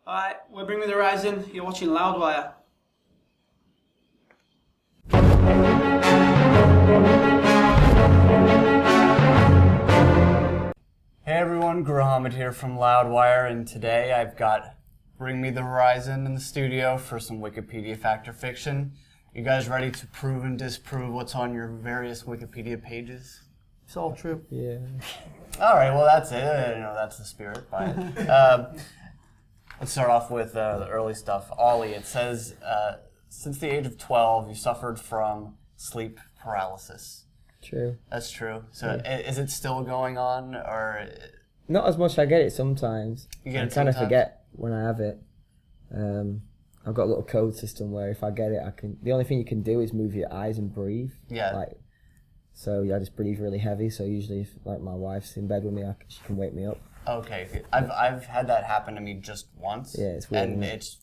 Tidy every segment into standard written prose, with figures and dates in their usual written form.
Alright, we're Bring Me the Horizon. You're watching Loudwire. Hey everyone, Gruhamed here from Loudwire, and today I've got Bring Me the Horizon in the studio for some Wikipedia fact or fiction. You guys ready to prove and disprove what's on your various Wikipedia pages? It's all true. Yeah. All right, well that's it. That's the spirit behind it. Let's start off with the early stuff. Ollie, it says, since the age of 12, you suffered from sleep paralysis. True. That's true. So is it still going on, or? Not as much. I get it sometimes. You get it I kind of sometimes? forget when I have it. I've got a little code system where if I get it, the only thing you can do is move your eyes and breathe. Yeah. So I just breathe really heavy. So usually, if my wife's in bed with me, she can wake me up. Okay, I've had that happen to me just once. Yeah, it's weird. And it's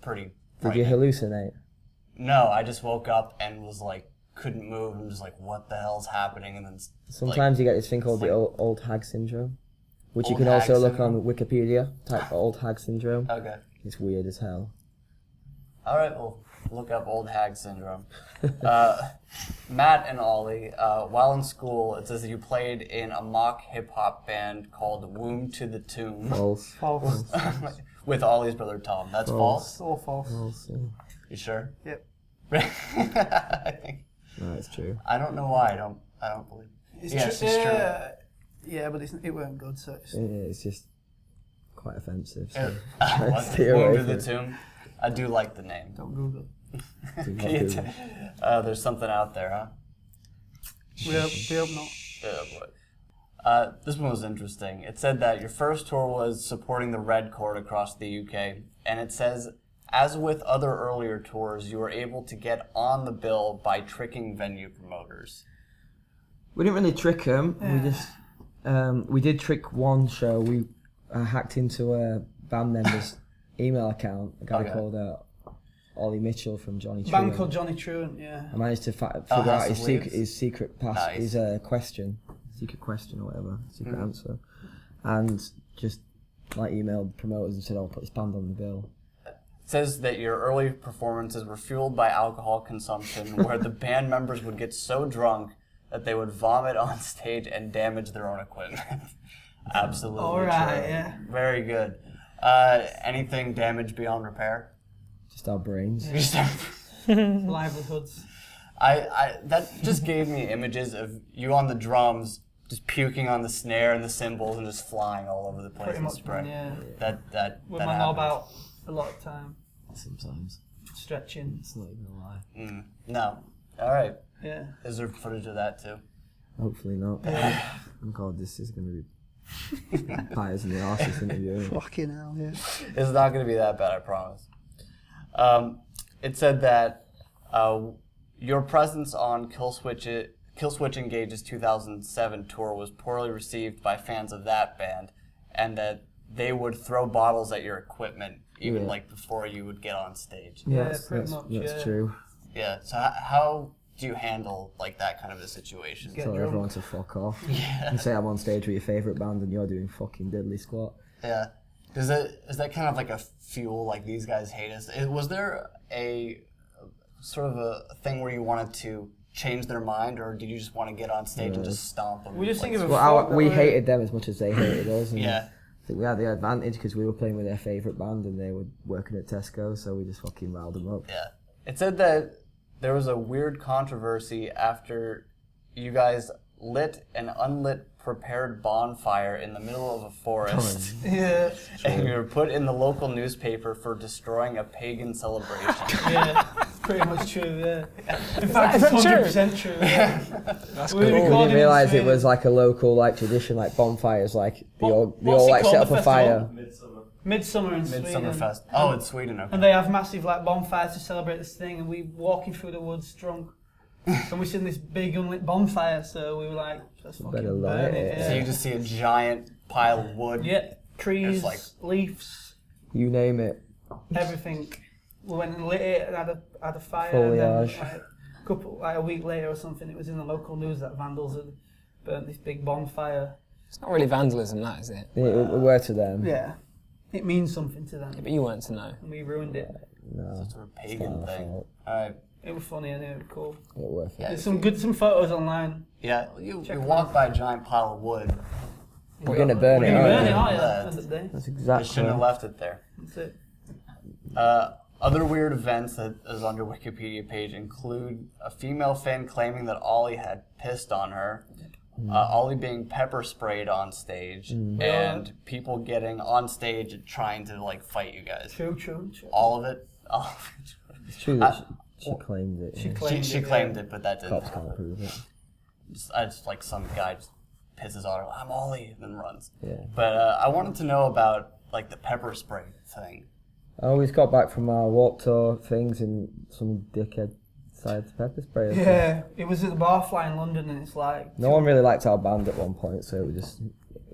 pretty. Did you hallucinate? No, I just woke up and was like, couldn't move. I'm just like, what the hell's happening? And then Sometimes you get this thing called the old hag syndrome, which you Old can hag also look syndrome? on Wikipedia. Type old hag syndrome. Okay. It's weird as hell. All right, well, look up old hag syndrome. Matt and Ollie, while in school, it says that you played in a mock hip-hop band called Womb to the Tomb. False. False. With Ollie's brother Tom. That's false? All false. False. Yeah. You sure? Yep. I think. No, it's true. I don't know why. I don't believe it. It's Yes, true. it's true. Yeah, but it weren't good, so it's... It's just quite offensive. So What? stay away Womb to from the it. Tomb? I do like the name. Don't Google. There's something out there, huh? We hope not. Oh boy. This one was interesting. It said that your first tour was supporting the Red Court across the UK, and it says, as with other earlier tours, you were able to get on the bill by tricking venue promoters. We didn't really trick them. Yeah. We just we did trick one show. We hacked into a band member's email account. A guy Okay. called Ollie Mitchell from Johnny A Truant. band called Johnny Truant, yeah. I managed to figure House out of Leaves? his secret pass, Nice. his secret question or whatever, secret answer, and just emailed promoters and said, "I'll put this band on the bill." It says that your early performances were fueled by alcohol consumption, where the band members would get so drunk that they would vomit on stage and damage their own equipment. Absolutely All right, true. yeah. Very good. Anything damaged beyond repair? Just our brains. Livelihoods. I that just gave me images of you on the drums, just puking on the snare and the cymbals and just flying all over the place. Pretty and much, spraying. yeah. That With that my knob happens. out a lot of time. Sometimes Stretching. it's not even a lie. No. All right. Yeah. Is there footage of that too? Hopefully not. Oh God, this is going to be pies in the arse, this interview. Fucking hell, yeah. It's not going to be that bad, I promise. It said that your presence on Killswitch Engage's 2007 tour was poorly received by fans of that band, and that they would throw bottles at your equipment even before you would get on stage. Yeah, that's pretty much, That's yeah. true. Yeah. So how do you handle that kind of a situation? Get Tell drunk. everyone to fuck off. You say I'm on stage with your favourite band and you're doing fucking diddly squat. Yeah. Is that kind of like a fuel, like these guys hate us? Was there a sort of a thing where you wanted to change their mind, or did you just want to get on stage and just stomp them? We just think of a Well, fuck we that hated them as much as they hated us. And Yeah. I think we had the advantage because we were playing with their favourite band and they were working at Tesco, so we just fucking riled them up. Yeah. It said that there was a weird controversy after you guys lit an unlit prepared bonfire in the middle of a forest. Yeah, And you were put in the local newspaper for destroying a pagan celebration. yeah, pretty much true, yeah. In fact, it's 100% true, yeah. That's We cool. We recorded didn't realise in it was like a local tradition, like bonfires, like they all what's it like called, set up the a fire. Midsummer in Midsummer Sweden. Fest. Oh, it's Sweden, okay. And they have massive bonfires to celebrate this thing, and we walking through the woods drunk. And we seen this big unlit bonfire, so we were like, let's Better fucking light burn it. it. So you just see a giant pile of wood. Yeah, trees, It's leaves, You name it. everything. We went and lit it and had a fire. Foliage. And then, a week later or something, it was in the local news that vandals had burnt this big bonfire. It's not really vandalism, that is it? It were to them. Yeah. it means something to them, But you weren't to know. and we ruined it. No, It's a sort of pagan not our thing. fault. Alright. It was funny and it was cool. It worth it. Yeah, There's some photos online. Yeah, you Check walk by a giant pile of wood. We're gonna burn We're it. gonna aren't burn we? it, aren't you? Yeah. End of the day. That's I exactly. shouldn't have left it there. That's it. Other weird events that is on your Wikipedia page include a female fan claiming that Ollie had pissed on her, Ollie being pepper sprayed on stage, and people getting on stage and trying to like fight you guys. True. All of it. All of it. It's true that she claimed it. She yeah. claimed She it, claimed yeah. it, but that didn't Cops can't happen. prove it. Just like some guy just pisses on her, I'm Ollie, and then runs. Yeah. But I wanted to know about like the pepper spray thing. I always got back from our walk tour things and some dickhead decided to pepper spray us. Yeah, it was at the Barfly in London, and it's like No one really liked our band at one point, so it was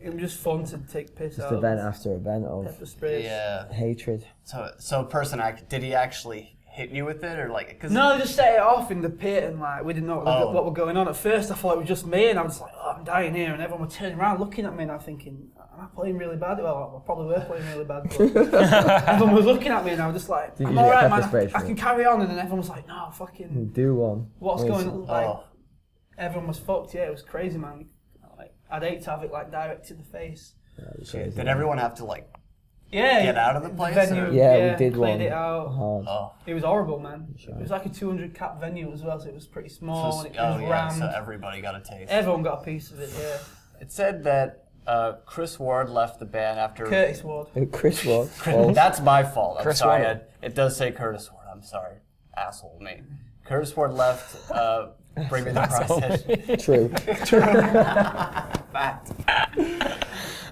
it was just fun to take piss just out. event of after event of pepper sprays. Yeah. hatred. So person, did he actually hit you with it or like? Cause No, they just set it off in the pit, and like we didn't know what was going on. At first, I thought it was just me, and I was like, "Oh, I'm dying here," and everyone was turning around, looking at me, and I'm thinking, "Am I playing really bad?" Well, I probably were playing really bad. But everyone was looking at me, and I was just like, Did "I'm you all get right, pepper man. sprayed I for can it? carry on." And then everyone was like, "No, fucking, Do one. what's going on?" Like, Oh. everyone was fucked. Yeah, it was crazy, man. Like, I'd hate to have it like direct to the face. Did everyone have to like Yeah, get out of the place? venue, Or? Yeah, we did cleared one. it out. Hard. Oh, It was horrible, man. It was like a 200 cap venue as well, so it was pretty small. so, And it was rammed. so everybody got a taste. Everyone got a piece of it. Yeah. It said that Chris Ward left the band after. Curtis Ward. Chris was. That's my fault. I'm Chris sorry. Ward. It does say Curtis Ward. I'm sorry. Asshole me. Curtis Ward left. Bring me the process. True. Fact.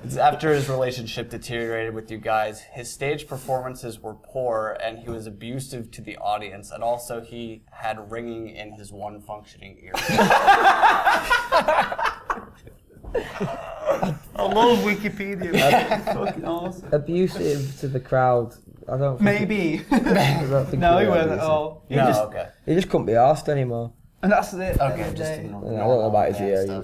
It's after his relationship deteriorated with you guys, his stage performances were poor and he was abusive to the audience, and also he had ringing in his one functioning ear. I love Wikipedia. That's fucking awesome. Abusive to the crowd. I don't think Maybe. I don't think No, he was wasn't at abusive. all. No, okay. He just couldn't be asked anymore. And that's it. Okay, just And I don't know about his ear.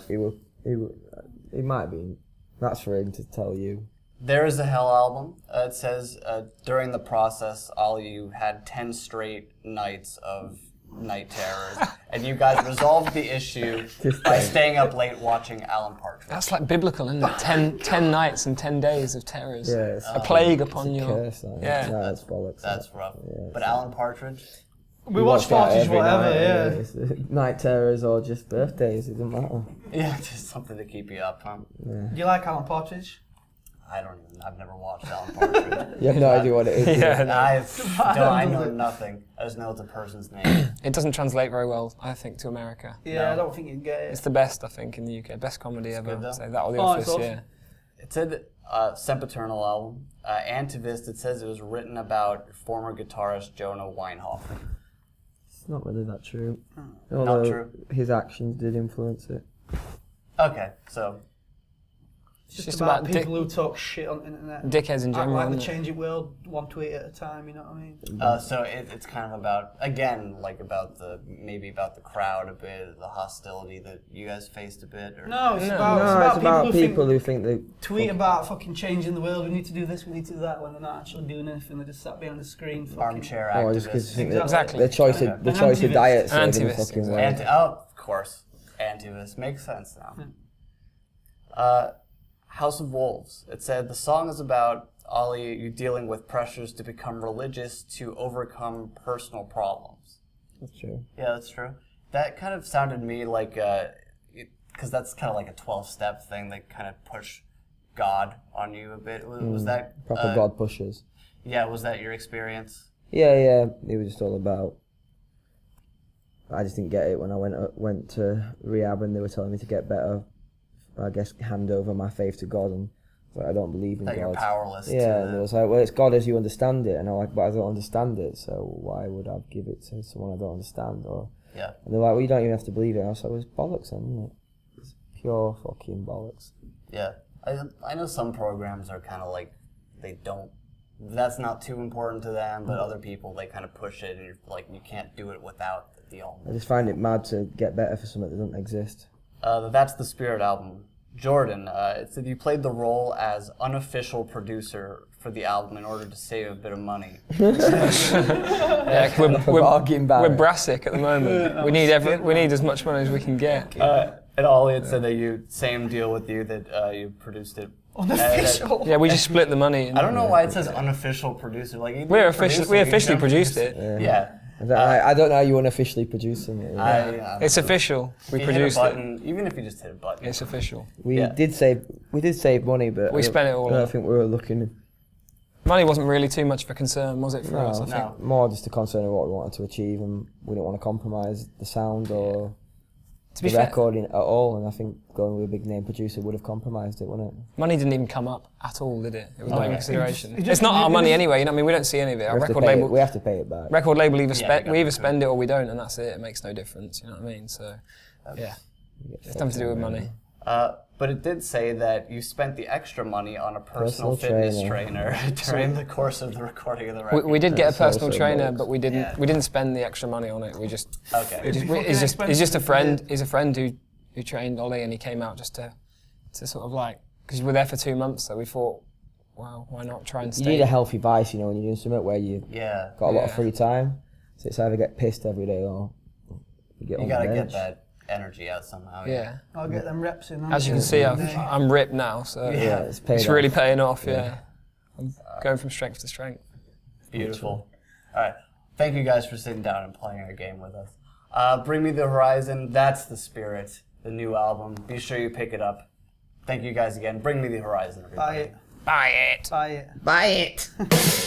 He might have been. That's for him to tell you. There is a Hell album. It says during the process, Ollie, you had 10 straight nights of night terrors, and you guys resolved the issue by staying up late watching Alan Partridge. That's like biblical, isn't it? 10 nights and 10 days of terrors. Yeah, it's a plague upon you. curse. That. Yeah. No, it's bollocks. That's rough. Yeah, But Alan Partridge, We watched Partridge, every whatever, night, yeah. It's night terrors or just birthdays. It doesn't matter. yeah, just something to keep you up, huh? Do you like Alan Partridge? I've never watched Alan Partridge. You have no idea what it is. Yeah. I know nothing. I just know it's a person's name. It doesn't translate very well, I think, to America. Yeah, No. I don't think you'd get it. It's the best, I think, in the UK. Best comedy ever. good, though. So that or The Oh, Office, it's awesome. yeah. It said Sempiternal album. Antivist, it says it was written about former guitarist Jonah Weinhoff. It's not really that true. Not Although true. his actions did influence it. Okay, so It's just just about about people who talk shit on the internet. Dickheads in Act general, like the isn't it? changing world, one tweet at a time, you know what I mean? so it's kind of about, again, like about maybe about the crowd a bit, the hostility that you guys faced a bit. Or, No, it's No. about, It's about people people who who think they. tweet about fucking changing the world, we need to do this, we need to do that, when they're not actually doing anything, they're just sat behind the screen. Fucking. armchair Oh, just because activists. you think that Exactly. the choice of An activist. diet saving the Activist, fucking exactly. world. Of course, antivist makes sense now. Hmm. House of Wolves. It said the song is about Ollie, you dealing with pressures to become religious to overcome personal problems. That's true. Yeah, that's true. That kind of sounded to me like, because that's kind of like a 12-step thing that kind of push God on you a bit. Was that Proper God pushers. Yeah, was that your experience? Yeah. It was just all about. I just didn't get it when I went to rehab and they were telling me to get better. I guess hand over my faith to God, and I don't believe in That God. you're powerless. Yeah, and it was like, well, it's God as you understand it, and I'm like, but I don't understand it, so why would I give it to someone I don't understand? Or Yeah. and they're like, well, you don't even have to believe it. I was like, well, it's bollocks, then, isn't it? It's pure fucking bollocks. Yeah. I know some programs are kind of like, they don't, that's not too important to them, but other people, they kind of push it, and you're like, you can't do it without the I almost. just find it mad to get better for something that doesn't exist. That's the Spirit album. Jordan, it said you played the role as unofficial producer for for the album in order to save a bit of money. Yeah, bargain we're ban. brassic at the moment. We need as much money as we can get. And Ollie had said that same deal with you, that you produced it. Unofficial. Yeah, we just split the money. I don't know why it says unofficial producer. Like We officially produced it. Yeah. I don't know how you unofficially producing it. It's official. We produced it. Even if you just hit a button. It's official. We did save money, but We spent it all. I don't think we were looking. Money wasn't really too much of a concern, was it, for us? I think. More just a concern of what we wanted to achieve, and we didn't want to compromise the sound or the recording at all. And I think going with a big name producer would have compromised it, wouldn't it? Money didn't even come up at all, did it? It was not even consideration. It's not our money anyway. You know what I mean? We don't see any of it. Our record label. We have to pay it back. Record label we either spend it or we don't, and that's it. It makes no difference. You know what I mean? So, yeah, it's nothing to do with money. But it did say that you spent the extra money on a personal fitness trainer during the course of the recording of the record. We did get a personal trainer, but we didn't. We didn't spend the extra money on it. We just. Okay. He's just a friend. He's a friend who trained Ollie, and he came out just to sort of like, because we were there for 2 months, so we thought, well, why not try and stay? You need a healthy vice, when you're doing something where you got a lot of free time. So it's either get pissed every day or you get on the bench. You gotta get that energy out somehow. Yeah. I'll get them reps in. As you can see, I'm ripped now, so it's really paying off. Yeah. I'm going from strength to strength. Beautiful. All right. Thank you guys for sitting down and playing our game with us. Bring Me the Horizon. That's the spirit. The new album. Be sure you pick it up. Thank you guys again. Bring Me the Horizon, everybody. Buy it. Buy it.